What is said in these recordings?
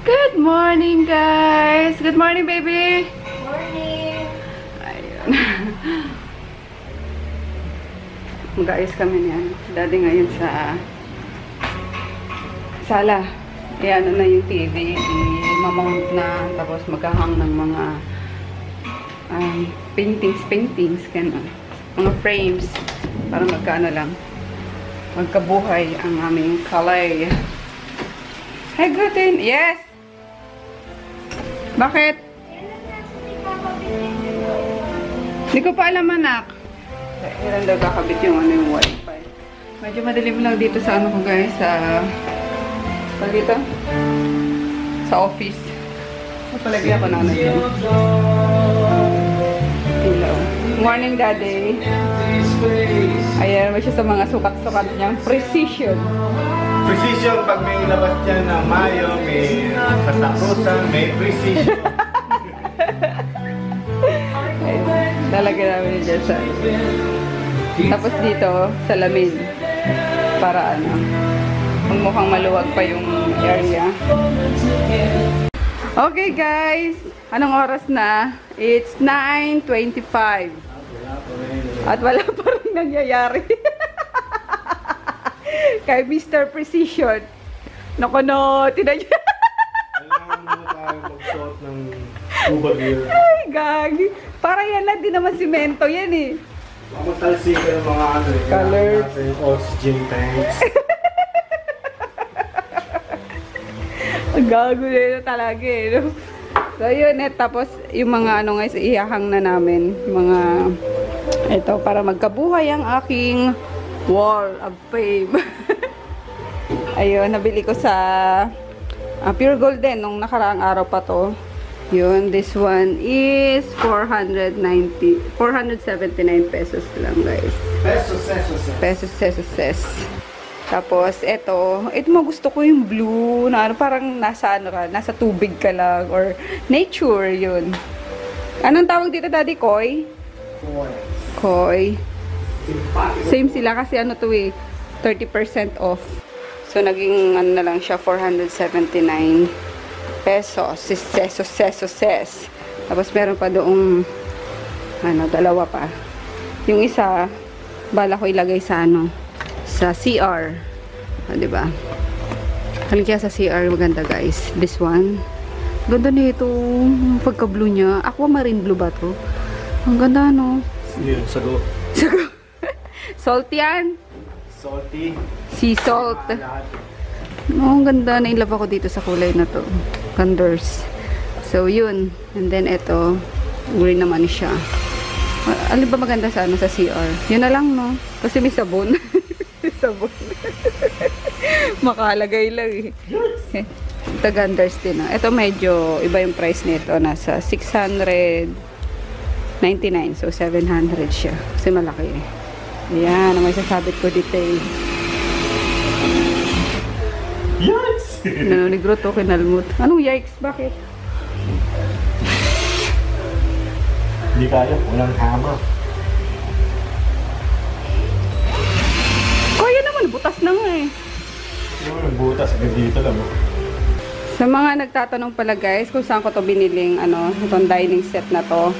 Good morning, guys! Good morning, baby! Morning! Ayun. Mag-ayos kami niyan. Daddy ngayon sa sala. Ano na yung TV. I-mount na. Tapos maghahang ng mga paintings. Ganun. Mga frames. Para magkaano lang. Magkabuhay ang aming kalay. Hi, Gluten! Yes! Bakit? Hindi ko pa alam, anak. Kailan daw kakabit yung wifi. Medyo madilim lang dito sa ko, guys. Dito? Sa office. Palagyan ko na dyan. Hello. Morning, Daddy. Ayan, may siya sa mga sukat-sukat niyang precision. Precision, pag may labas dyan na mayo, may katapusan, may precision. Lalagyan namin dyan sa... Tapos dito, salamin. Para kung mukhang maluwag pa yung area. Okay, guys. Anong oras na? It's 9:25. At wala pa rin nangyayari. Kay Mr. Precision. Naku, no. Tinan niya. Kailangan muna tayo magsuot ng scuba gear. Ay, gag. Para yan lang din naman simento. Yan eh. Mamatalsika yung mga Colors. natin yung oxygen tanks. Ang gago na yun talaga eh. No? So, yun eh. Tapos, yung mga guys, ihahang na namin. Mga, ito, para magkabuhay ang aking wall of fame. Ayun, nabili ko sa Pure Gold din nung nakaraang araw pa to. Yun, this one is 479 pesos lang, guys. Pesos. Tapos, ito mo gusto ko yung blue, na parang nasa nasa tubig ka lang, or nature, yun. Anong tawag dito, Daddy? Koi? Koi. Same sila kasi to 30% off. So, naging na lang siya, 479 pesos. Ses. Tapos, meron pa doong, dalawa pa. Yung isa, bala ko ilagay sa sa CR. Diba? Halika sa CR, maganda, guys. This one. Ganda nito. Pagka-blue niya. Aquamarine blue ba to? Ang ganda, no? Yun, sago. Salt yan. Salty. Sea salt. Oh, ang ganda. Na-inlove ako dito sa kulay na to. Condors. So, yun. And then, ito. Green naman siya. Alin ba maganda sa sa CR? Yun na lang, no? Kasi may sabon. Sabon. Makalagay lang eh. Ito, Ganders din. Ito medyo iba yung price nito. Nasa 699. So, 700 siya. Kasi malaki eh. Ayan, ang may sasabit ko dito eh. Yes! Nanonigro to, kinalmut. Anong yikes? Bakit? Hindi kaya, walang hammer. Kaya naman, butas na nga eh. Yung butas, dito lang. Sa mga nagtatanong pala, guys, kung saan ko to biniling, itong dining set na to.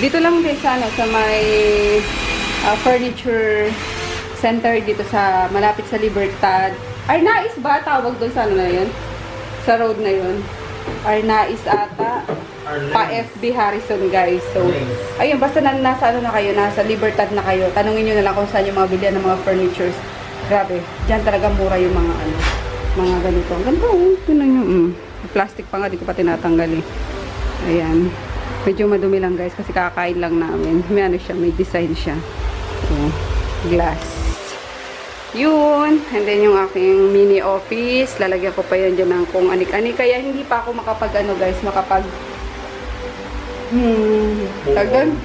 Dito lang din sa may furniture center dito sa malapit sa Libertad. Arnais ba tawag doon sa na yun? Sa road na yun. Arnais ata. Pa FB Harrison, guys. So, ayun, basta nasa na kayo, nasa Libertad na kayo. Tanungin nyo na lang kung saan yung mga bilihan ng mga furnitures. Grabe, dyan talaga mura yung mga mga ganito. Ang ganda, oh. Tignan nyo. Plastic pa nga, di ko pa tinatanggal eh. Ayan. Medyo madumi lang, guys, kasi kakain lang namin. May siya, may design siya. So, glass. Yun. And then yung aking mini office. Lalagyan ko pa yan dyan ng kung anik-anik. Kaya hindi pa ako guys, tagal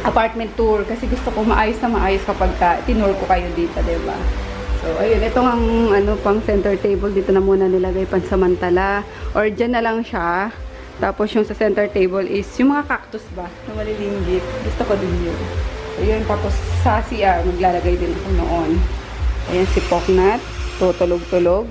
apartment tour. Kasi gusto ko maayos kapag tinur ko kayo dito, diba? So, ayun. Ito ang pang center table. Dito na muna nilagay pansamantala. Or dyan na lang siya. Tapos yung sa center table is yung mga cactus ba? Na malilinggit. Gusto ko din yun. Ayun, tapos sa CR, maglalagay din ako noon. Ayan si Poknat. Tutulog-tulog.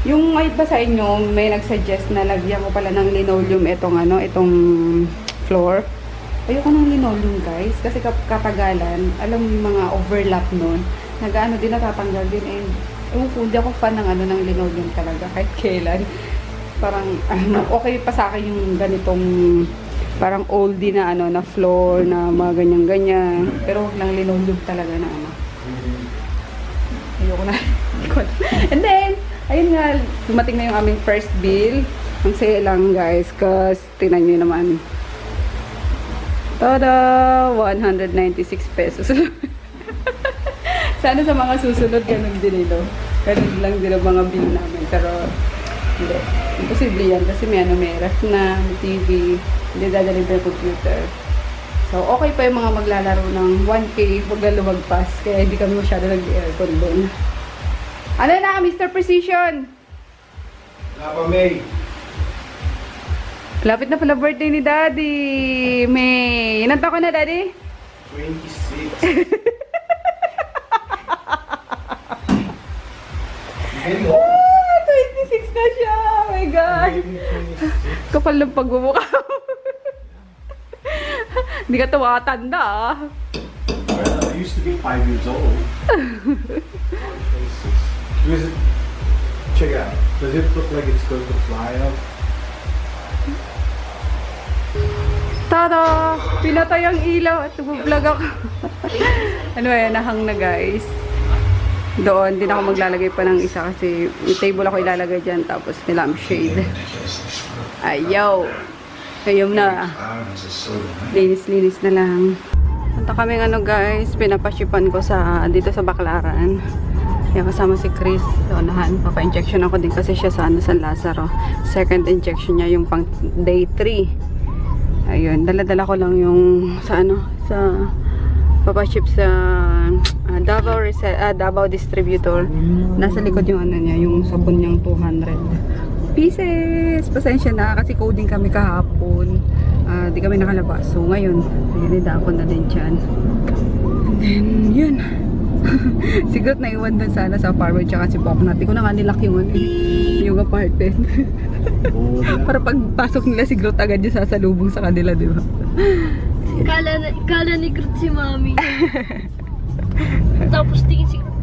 Yung ay ba sa inyo, may nagsuggest na lagyan ko pala ng linoleum itong floor. Ayoko ng linoleum guys, kasi katagalan, alam mo yung mga overlap nun, nag-ano din, natatanggal din, and hindi ako fan ng ng linoleum talaga, kahit kailan. Parang, okay pa sa akin yung ganitong, parang oldie na na floor, na mga ganyan-ganyan, pero huwag lang linoleum talaga na ayoko na. And then, ayun nga, dumating na yung aming first bill. Ang saya lang guys, kasi tingnan nyo naman. Tada! 196 pesos. Sana sa mga susunod, ganun din ito. Ganun lang din ang mga bill namin. Pero, hindi. Imposible yan kasi may ref na, may TV, hindi dadalhin pa yung computer. So, okay pa yung mga maglalaro ng 1K, huwag na lumagpas. Kaya hindi kami masyado nag-aircon doon. Ano na, Mr. Precision? Wala pa, May. Lapit na pala birthday ni Daddy. May, ilan taon ko na, Daddy? 26. Ah, 26 na siya. Oh my God. Kapal ng pagmumukha. Hindi ka tumatanda ah. Well, I used to be 5 years old. Check it out. Does it look like it's going to fly up? Tada! Pinatay ang ilaw at nag-vlog ako. Ano yan, nahang na guys. Doon, din ako maglalagay pa ng isa kasi yung table ako ilalagay dyan tapos may lampshade. Ayaw! Ayun na. Linis-linis na lang. Punta kami guys, pinapashipan ko dito sa Baclaran. Yan kasama si Chris. Unahan, papa-injection ako din kasi siya sa San Lazaro. Second injection niya yung pang day 3. Ayun, dala-dala ko lang yung sa papaship sa Davao Distributor. Nasa likod yung niya, yung sabon niyang 200 pieces. Pasensya na kasi coding kami kahapon. Di kami nakalabas. So ngayon, nilida ako na din dyan. And then, yun. Sigurot na iwan dun sana sa apartment tsaka si Poknat. Di ko na nga nilak yung apartment. Para pagpasok nila si Groot agad yung sasalubong sa kanila, di ba? Kala ni Groot si Mami. Tapos tingin si Groot.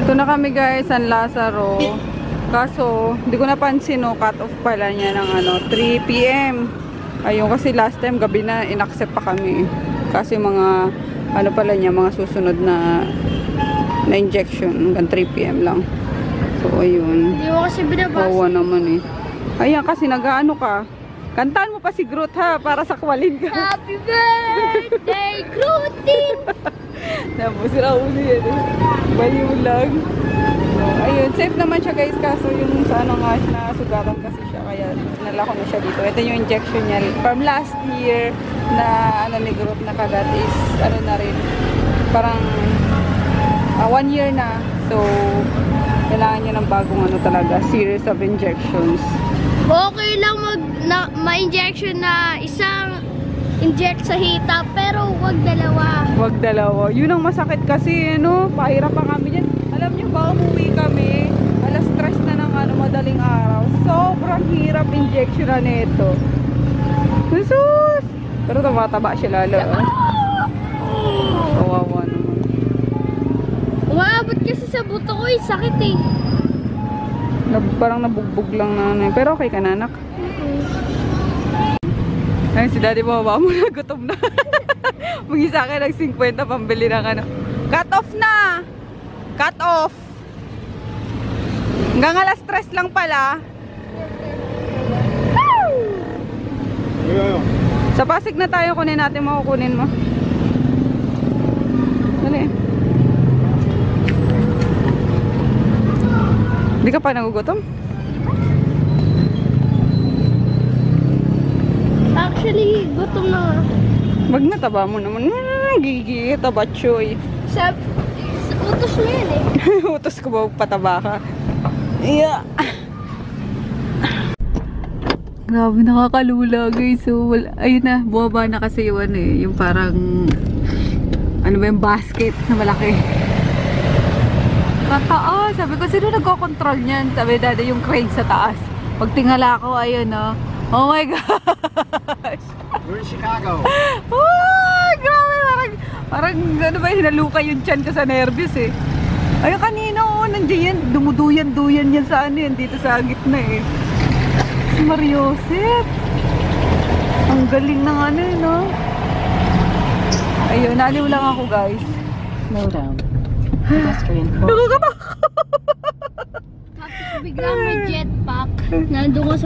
Ito na kami guys, San Lazaro. Kaso, hindi ko napansin cut off pala niya ng 3 PM. Ayun, kasi last time gabi na inaccept pa kami. Kasi mga pala niya, mga susunod na injection hanggang 3 PM lang. So, ayun. Hindi mo kasi binabasa. Kawawa naman eh. Ayan, kasi nag-ano ka. Kantaan mo pa si Groot ha, para sakwalin ka. Happy birthday, Grootin! Tapos Raul yan eh. Baliw lang. So, ayun, safe naman siya guys. Kaso yung sa nga, nasugatan kasi siya. Kaya nala ko na siya dito. Ito yung injection niya. From last year na ni Groot na kagat is na rin. Parang 1 year na. So, kailangan niya ng bagong talaga, series of injections. Okay lang ma-injection na isang inject sa hita, pero wag dalawa. Wag dalawa. Yun ang masakit kasi, pahirap pa kami dyan. Alam niyo ba, umuwi kami, alas 3 na ng madaling araw. Sobrang hirap injection na nito. Jesus! Pero tumataba siya lalo. Kawawa naman. Umabot kasi sa buto ko sakit eh. Parang nabugbog lang na. Pero okay ka na, anak? Ayun, si Daddy bababa mo na, gutom na. Mag-isa ka ng 50 pambili ng Cut off na! Cut off! Hanggang alas 3 lang pala. Sa Pasig na tayo, kunin natin, makukunin mo. Dali. Hindi ka pa nagugutom? Actually, gutom na nga. Wag na, taba mo naman. Gigi, taba choy. Sa utos mo yan eh. Utos ko ba pataba ka? Yeah. Grabe, nakakalula guys. So, ayun na, bumaba na kasi yung yung parang, yung basket na malaki. Sa taas. Sabi ko, sino nagko-control niyan? Sabi dada yung crane sa taas. Pag tingala ko, ayun oh. Oh my gosh. We're in Chicago. Oh, grabe. Parang ano ba, hinaluka yung tiyan ko sa nervous eh. Ayun kanina oh, nandiyan yan. Dumuduyan-duyan yan sa ano yan. Dito sa gitna eh. Si Mariosep. Ang galing ng ano eh, no? Ayun, naliw lang ako guys. Slow down. Pedestrian crossing. Nakakatakot. Tapos biglang may jetpack. Nandun ko sa...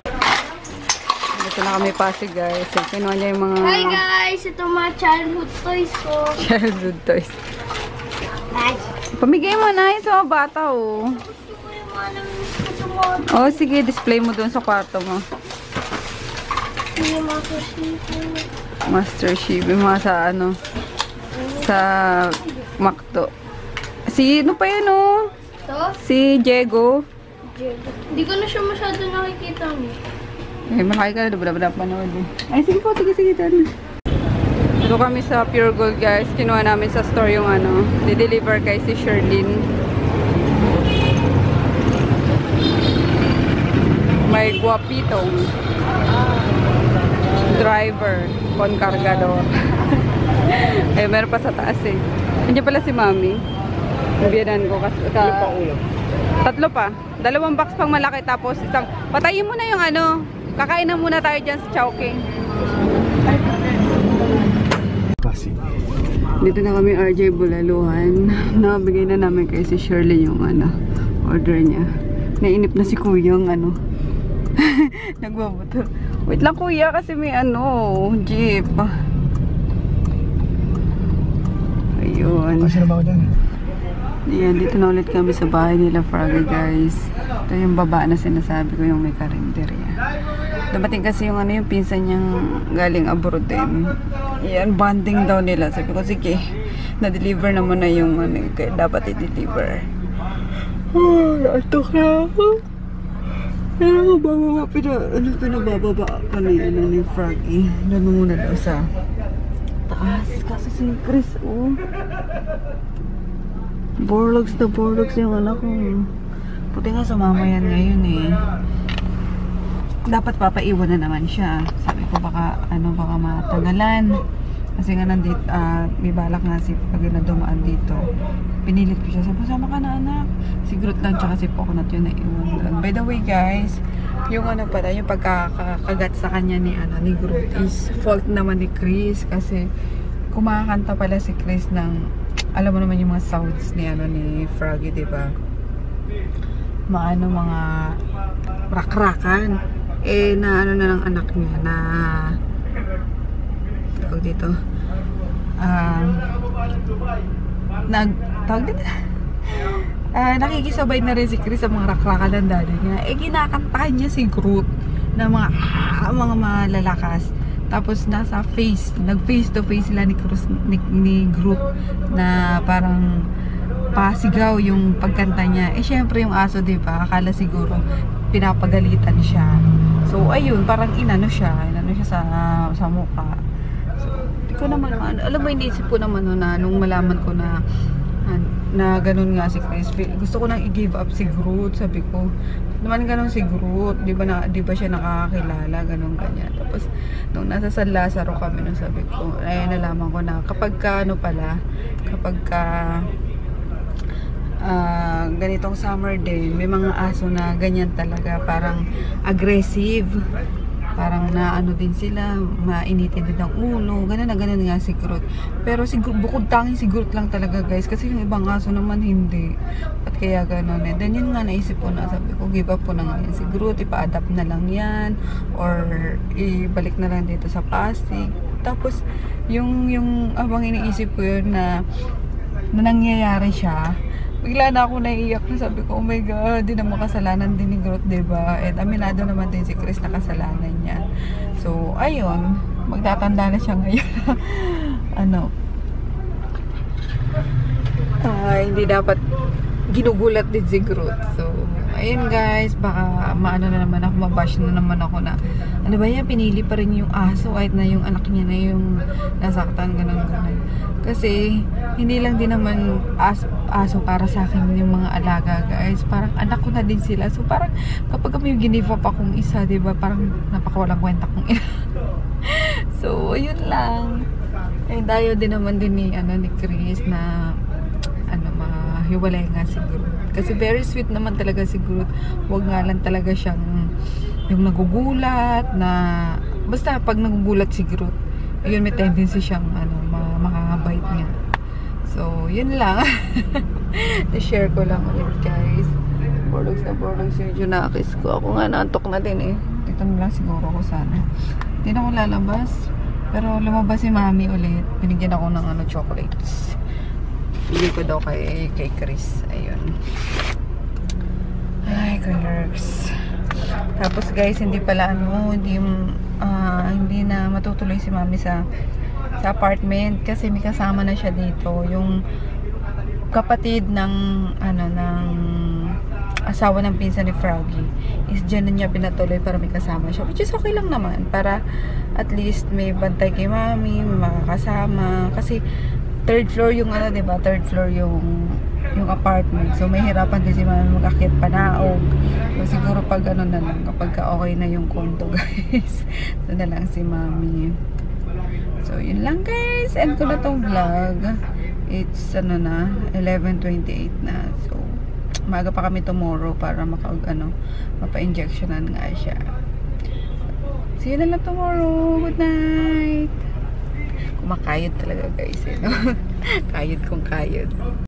Ito na kami Pasig guys. Kinuha niya yung mga Hi guys! Ito mga childhood toys ko. childhood toys. Guys. Pamigay mo na yun sa mga bata oh. Gusto ko yung mga namin Oh, sige, display mo doon sa kwarto mo. yung mga sushito. Master Chief, yung mga sa ano, sa Macdo. Si, ano pa yun oh? Ito? Si Diego. Hindi ko na siya masyado nakikita niya. Eh, malaki ka na, wala panood eh. Ay, sige po, sige, dyan. Dito kami sa Pure Gold guys. Kinuha namin sa store yung ano, di-deliver kay si Sherlyn. May guwapitong driver con cargador. Eh, meron pa sa taas eh. Nandiyan pala si Mami. Biyanan ko. Tatlo pa. 2 box pang malaki tapos isang. Patayin mo na yung ano. Kakain na muna tayo dyan sa Chowking. Dito na kami RJ Bulaluhan. Nabigay na namin kay si Shirley yung ano, order niya. Nainip na si Kuyang ano. Nagbabato. Wait lang kuya kasi may ano, jeep. Ayun. Kasi na ba ako dyan? Yan, dito na ulit kami sa bahay nila Froggy guys. Ito yung baba na sinasabi ko yung may karinderya. Dumating kasi yung ano yung pinsan niyang galing abroad din. Yan, bonding daw nila. Sabi ko, sige, na-deliver naman na yung ano, kaya dapat i-deliver. Oh, naantok na ako. Ano pinabababa ko na yan ni Froggy. Doon muna daw sa taas. Kasi si Chris, oh. Borlogs na borlogs yung anak ko. Puti nga sumama yan ngayon eh. Dapat papaiwan na naman siya. Sabi ko baka baka matagalan. Kasi nga nandito, may balak nga si pag na dumaan dito. Pinilit ko siya. Sabi ko, sama ka na anak. Si Groot lang tsaka si Coconut yun na iwan doon. By the way guys, yung ano pala, yung pagkakagat sa kanya ni Groot is fault naman ni Chris. Kasi kumakanta pala si Chris ng, alam mo naman yung mga sounds ni Froggy, diba? Mga rak-rakan. Eh, na ano na ng anak niya na tawag dito tawag dito nakikisabay na rin si Chris sa mga rakrakan ng daddy niya. Eh, kinakantahan niya si Groot na mga malalakas. Tapos nasa nag-face to face sila ni Groot na parang pasigaw yung pagkanta niya. Eh, syempre yung aso, diba? Akala siguro pinapagalitan siya. So, ayun, parang inano siya sa mukha. So, di ko naman, alam mo, iniisip ko naman na nung malaman ko na ganun nga si Chris. Gusto ko nang i-give up si Groot. Sabi ko, naman ganun si Groot. Di ba siya nakakakilala? Ganun ganyan. Tapos, nung nasa San Lazaro kami, nung sabi ko, ay nalaman ko na kapag ganitong summer day, may mga aso na ganyan talaga, parang aggressive, parang naano din sila, mainitin din ang ulo, ganun nga si Groot. Pero bukod tanging si Groot lang talaga guys, kasi yung ibang aso naman hindi. At kaya ganun eh. Then yun nga naisip ko na, sabi ko give up po na nga yan si Groot, ipa-adapt na lang yan or ibalik na lang dito sa Pasig. Tapos yung abang iniisip ko yun na nangyayari siya, bigla na ako naiiyak na, sabi ko, oh my God, di naman kasalanan din ni Groot, diba? At aminado naman din si Chris na kasalanan niya. So, ayun, magtatanda na siya ngayon. Hindi dapat ginugulat din si Groot. So, ayun guys, baka maano na naman ako, mabash na naman ako na, ano ba yan, pinili pa rin yung aso kahit na yung anak niya na yung nasaktan, ganun. Kasi, hindi lang din naman aso para sa akin yung mga alaga, guys. Parang anak ko na din sila. So parang kapag may give up akong isa, 'di ba? Parang napakawalang kwenta kong ina. So ayun lang. Eh dayo din naman din ni Chris na mahiwalay nga si Groot. Kasi very sweet naman talaga si Groot. Huwag nga lang talaga siyang yung nagugulat na basta pag nagugulat si Groot, yun may tendency siyang makakabite niya. So, yun lang. Na-share ko lang ulit, guys. Bordogs yung Junakis ko. Ako nga, naantok na din eh. Dito na lang siguro ko sana. Hindi na ako lalabas. Pero lumabas si Mami ulit. Binigyan ako ng chocolates. Bili ko daw kay Chris. Ayun. Ay, colors. Tapos guys, hindi pala hindi na matutuloy si Mami sa apartment kasi may kasama na siya dito. Yung kapatid ng asawa ng pinsan ni Froggy is dyan na niya pinatuloy para may kasama siya, which is okay lang naman, para at least may bantay kay Mami, may makakasama, kasi third floor yung diba? Third floor yung apartment. So may hirapan din si Mami mag-akyat panaog. So siguro pag na lang, kapag okay na yung condo, guys. Ito na lang si Mami. So yun lang, guys. End ko na tong vlog. It's 11:28 na. So maga pa kami tomorrow para mapa-injectionan nga siya. See you na lang tomorrow. Good night. Kumakayod talaga, guys. Kayod kong kayod.